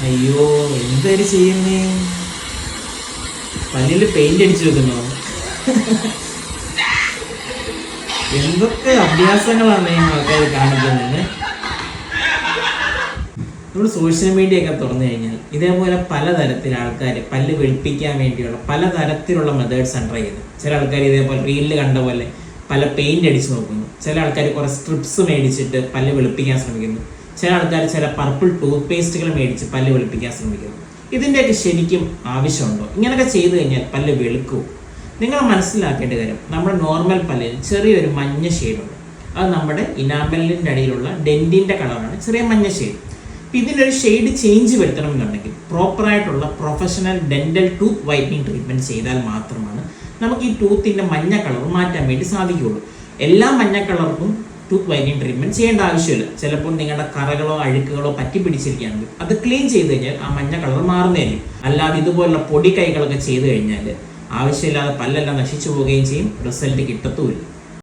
അയ്യോ, എന്തൊരു ചെയ്യുന്നേ? പല്ലില് പെയിന്റ് അടിച്ചു വെക്കുന്നോ? എന്തൊക്കെ അഭ്യാസങ്ങളാണ് ഈ ആൾക്കാർ കാണിക്കുന്നത്. നമ്മൾ സോഷ്യൽ മീഡിയ ഒക്കെ തുറന്നു കഴിഞ്ഞാൽ ഇതേപോലെ പലതരത്തിൽ ആൾക്കാർ പല്ല് വെളുപ്പിക്കാൻ വേണ്ടിയുള്ള പലതരത്തിലുള്ള മെത്തേഡ്സ് ആണ് ട്രൈ ചെയ്യുന്നത്. ചില ആൾക്കാർ ഇതേപോലെ റീലിൽ കണ്ട പോലെ പല പെയിന്റ് അടിച്ച് നോക്കുന്നു. ചില ആൾക്കാർ കുറെ സ്ട്രിപ്സ് മേടിച്ചിട്ട് പല്ല് വെളുപ്പിക്കാൻ ശ്രമിക്കുന്നു. ചില ആൾക്കാർ ചില പർപ്പിൾ ടൂത്ത് പേസ്റ്റുകൾ മേടിച്ച് പല്ല് വെളുപ്പിക്കാൻ ശ്രമിക്കുന്നു. ഇതിൻ്റെയൊക്കെ ശരിക്കും ആവശ്യമുണ്ടോ? ഇങ്ങനെയൊക്കെ ചെയ്തു കഴിഞ്ഞാൽ പല്ല് വെളുക്കും? നിങ്ങൾ മനസ്സിലാക്കേണ്ട കാര്യം, നമ്മുടെ നോർമൽ പല്ലിൽ ചെറിയൊരു മഞ്ഞ ഷെയ്ഡുണ്ട്. അത് നമ്മുടെ ഇനാമലിൻ്റെ അടിയിലുള്ള ഡെൻറ്റിൻ്റെ കളറാണ്, ചെറിയ മഞ്ഞ ഷെയ്ഡ്. അപ്പം ഇതിനൊരു ഷെയ്ഡ് ചേഞ്ച് വരുത്തണമെന്നുണ്ടെങ്കിൽ പ്രോപ്പറായിട്ടുള്ള professional dental tooth whitening treatment ചെയ്താൽ മാത്രമാണ് നമുക്ക് ഈ ടൂത്തിൻ്റെ മഞ്ഞ കളർ മാറ്റാൻ വേണ്ടി സാധിക്കുകയുള്ളൂ. എല്ലാ മഞ്ഞ കളർക്കും ടൂത്ത് വൈറ്റനിങ് ട്രീറ്റ്മെൻറ്റ് ചെയ്യേണ്ട ആവശ്യമില്ല. ചിലപ്പോൾ നിങ്ങളുടെ കറകളോ അഴുക്കുകളോ പറ്റി പിടിച്ചിരിക്കുകയാണെങ്കിൽ അത് ക്ലീൻ ചെയ്ത് കഴിഞ്ഞാൽ ആ മഞ്ഞ കളർ മാറുന്നതായിരിക്കും. അല്ലാതെ ഇതുപോലുള്ള പൊടി കൈകളൊക്കെ ചെയ്ത് കഴിഞ്ഞാൽ ആവശ്യമില്ലാതെ പല്ലെല്ലാം നശിച്ചു പോവുകയും ചെയ്യും, റിസൾട്ട് കിട്ടത്തുമില്ല.